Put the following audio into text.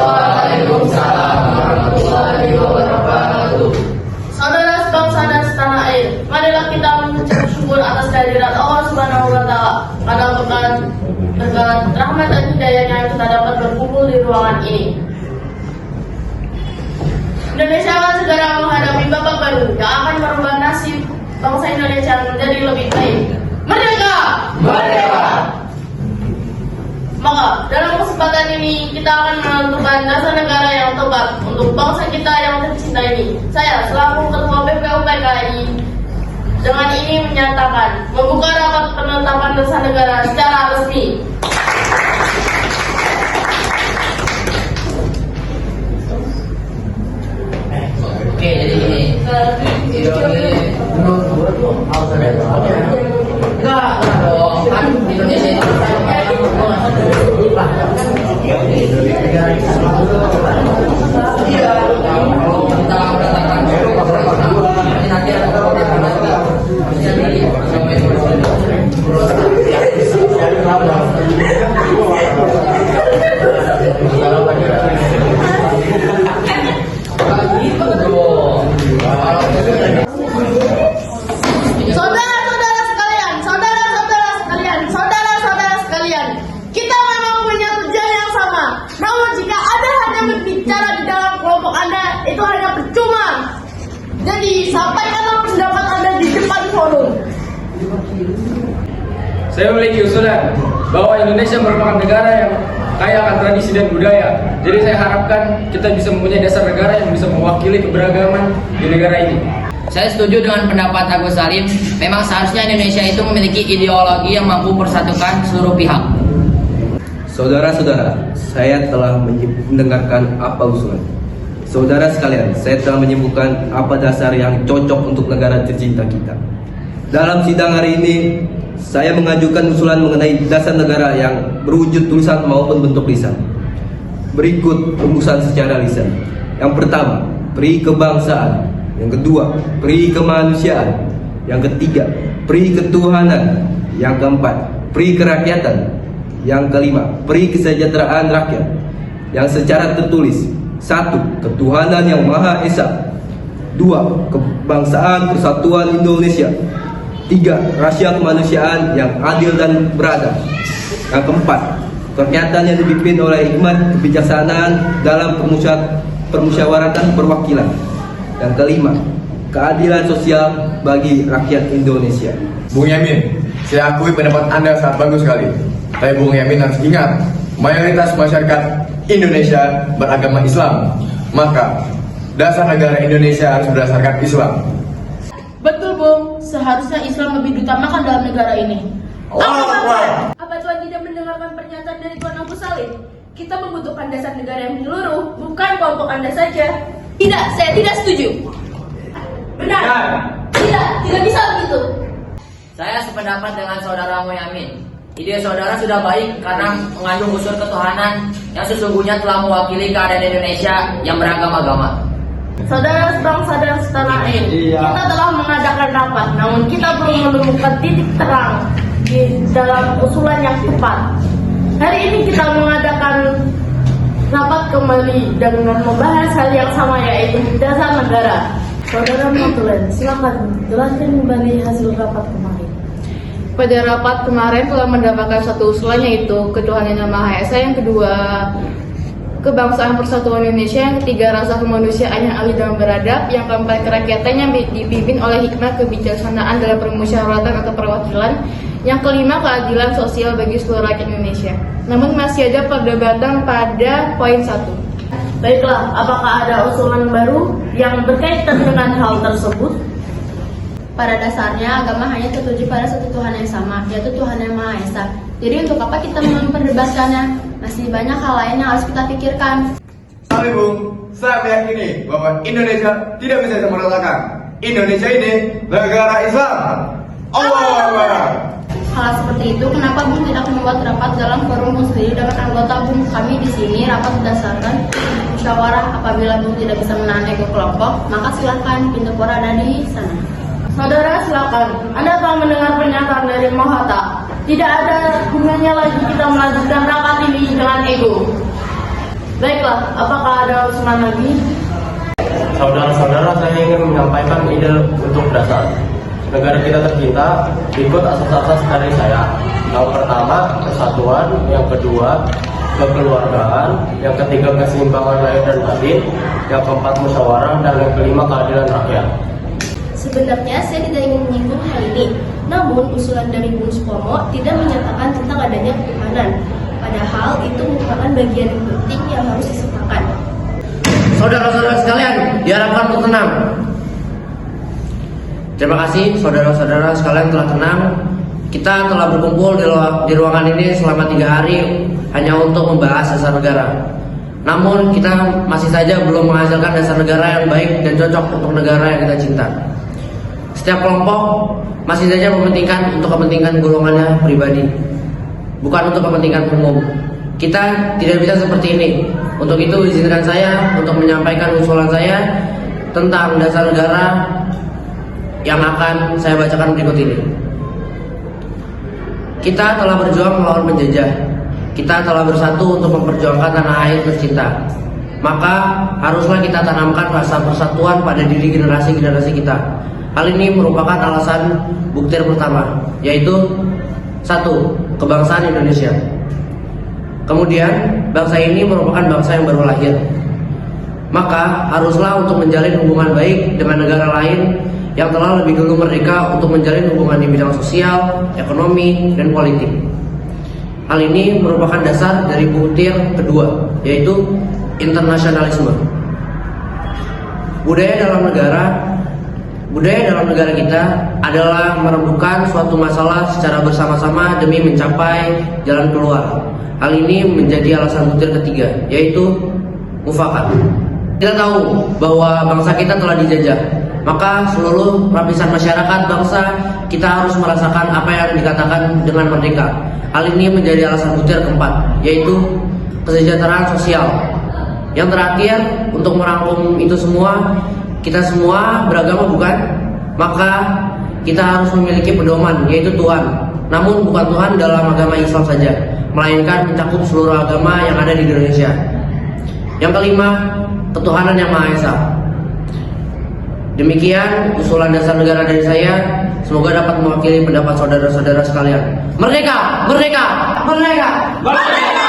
Waalaikumsalam warahmatullahi wabarakatuh. Saudara sebangsa dan setanah air, marilah kita mengucap syukur atas kehadirat Allah Subhanahu wa Ta'ala karena berkat rahmat dan hidayahnya kita dapat berkumpul di ruangan ini. Indonesia akan segera menghadapi babak baru yang akan merubah nasib bangsa Indonesia menjadi lebih baik. Merdeka! Merdeka! Maka dalam kesempatan ini kita akan menentukan dasar negara yang tepat untuk bangsa kita yang tercinta ini. Saya selaku Ketua BPUPKI dengan ini menyatakan membuka rapat penetapan dasar negara secara resmi. Oke, jadi ini. Enggak dong, kan Indonesia itu kita memang punya tujuan yang sama. Namun jika Anda hanya berbicara di dalam kelompok Anda, itu hanya percuma. Jadi sampaikanlah pendapat Anda di depan forum. Saya memiliki usulan bahwa Indonesia merupakan negara yang kaya akan tradisi dan budaya. Jadi saya harapkan kita bisa mempunyai dasar negara yang bisa mewakili keberagaman di negara ini. Saya setuju dengan pendapat Agus Salim. Memang seharusnya Indonesia itu memiliki ideologi yang mampu persatukan seluruh pihak. Saudara-saudara, saya telah mendengarkan apa usulan. Saudara sekalian, saya telah menyebutkan apa dasar yang cocok untuk negara tercinta kita. Dalam sidang hari ini, saya mengajukan usulan mengenai dasar negara yang berwujud tulisan maupun bentuk lisan. Berikut rumusan secara lisan. Yang pertama, pri kebangsaan. Yang kedua, pri kemanusiaan. Yang ketiga, pri ketuhanan. Yang keempat, pri kerakyatan. Yang kelima, pri kesejahteraan rakyat. Yang secara tertulis: 1. Ketuhanan yang Maha Esa. 2. Kebangsaan Persatuan Indonesia. 3. Rasa kemanusiaan yang adil dan beradab. Yang keempat, kerakyatan yang dipimpin oleh hikmat kebijaksanaan dalam permusyawaratan perwakilan. Yang kelima, keadilan sosial bagi rakyat Indonesia. Bung Yamin, saya akui pendapat Anda sangat bagus sekali. Tapi Bung Yamin harus ingat, mayoritas masyarakat Indonesia beragama Islam. Maka, dasar negara Indonesia harus berdasarkan Islam. Betul, Bung. Seharusnya Islam lebih diutamakan dalam negara ini. Apa Tuhan tidak mendengarkan pernyataan dari Tuan Agus Salim? Kita membutuhkan dasar negara yang menyeluruh, bukan kelompok Anda saja. Tidak, saya tidak setuju. Benar. Tidak bisa begitu. Saya sependapat dengan saudara Yamin. Ide saudara sudah baik karena mengandung unsur ketuhanan yang sesungguhnya telah mewakili keadaan Indonesia yang beragam agama. Saudara sebangsa dan setanah air, kita telah mengadakan rapat, namun kita belum menemukan titik terang di dalam usulan yang tepat. Hari ini kita mengadakan rapat kembali dengan membahas hal yang sama, yaitu dasar negara. Saudara Matulen, silakan jelaskan kembali hasil rapat kemarin. Pada rapat kemarin telah mendapatkan satu usulan, yaitu ketuhanan yang Maha Esa. Yang kedua, kebangsaan Persatuan Indonesia. Yang ketiga, rasa kemanusiaan yang adil dan beradab. Yang keempat, kerakyatan yang dipimpin oleh hikmat kebijaksanaan dalam permusyawaratan atau perwakilan. Yang kelima, keadilan sosial bagi seluruh rakyat Indonesia. Namun masih ada perdebatan pada poin 1. Baiklah, apakah ada usulan baru yang berkaitan dengan hal tersebut? Pada dasarnya agama hanya tertuju pada satu Tuhan yang sama, yaitu Tuhan yang Maha Esa. Jadi untuk apa kita memperdebatkannya? Masih banyak hal lain yang harus kita pikirkan. Tapi Bung, saya meyakini bahwa Indonesia tidak bisa dimeratakan. Indonesia ini negara Islam. Allahu Akbar. Hal seperti itu, kenapa Bung tidak membuat rapat dalam forum sendiri dengan anggota Bung? Kami di sini rapat berdasarkan musyawarah. Apabila Bung tidak bisa menahan ego kelompok, maka silakan pintu for ada di sana. Saudara, silakan. Anda telah mendengar pernyataan dari Mohata. Tidak ada gunanya lagi kita melanjutkan rapat ini dengan ego. Baiklah, apakah ada usulan lagi? Saudara-saudara, saya ingin menyampaikan ide untuk dasar negara kita tercinta ikut asas-asas dari saya. Yang pertama, kesatuan. Yang kedua, kekeluargaan. Yang ketiga, keseimbangan lahir dan batin. Yang keempat, musyawarah. Dan yang kelima, keadilan rakyat. Sebenarnya saya tidak ingin menyinggung hal ini, namun usulan dari Bung Supomo tidak menyatakan tentang adanya ketuhanan. Padahal itu merupakan bagian penting yang harus disertakan. Saudara-saudara sekalian, diharapkan untuk tenang. Terima kasih saudara-saudara sekalian telah tenang. Kita telah berkumpul di ruangan ini selama 3 hari hanya untuk membahas dasar negara. Namun kita masih saja belum menghasilkan dasar negara yang baik dan cocok untuk negara yang kita cinta. Setiap kelompok masih saja mementingkan untuk kepentingan golongannya pribadi, bukan untuk kepentingan umum. Kita tidak bisa seperti ini. Untuk itu izinkan saya untuk menyampaikan usulan saya tentang dasar negara yang akan saya bacakan berikut ini. Kita telah berjuang melawan penjajah. Kita telah bersatu untuk memperjuangkan tanah air tercinta. Maka haruslah kita tanamkan rasa persatuan pada diri generasi-generasi kita. Hal ini merupakan alasan buktir pertama, yaitu 1. Kebangsaan Indonesia. Kemudian, bangsa ini merupakan bangsa yang baru lahir. Maka haruslah untuk menjalin hubungan baik dengan negara lain yang telah lebih dulu merdeka untuk menjalin hubungan di bidang sosial, ekonomi, dan politik. Hal ini merupakan dasar dari butir kedua, yaitu internasionalisme. Budaya dalam negara kita adalah merembukan suatu masalah secara bersama-sama demi mencapai jalan keluar. Hal ini menjadi alasan butir ketiga, yaitu mufakat. Kita tahu bahwa bangsa kita telah dijajah, maka seluruh lapisan masyarakat bangsa kita harus merasakan apa yang dikatakan dengan merdeka. Hal ini menjadi alasan butir keempat, yaitu kesejahteraan sosial. Yang terakhir, untuk merangkum itu semua, kita semua beragama bukan? Maka kita harus memiliki pedoman, yaitu Tuhan. Namun bukan Tuhan dalam agama Islam saja, melainkan mencakup seluruh agama yang ada di Indonesia. Yang kelima, ketuhanan yang Maha Esa. Demikian usulan dasar negara dari saya. Semoga dapat mewakili pendapat saudara-saudara sekalian. Merdeka! Merdeka! Merdeka! Merdeka!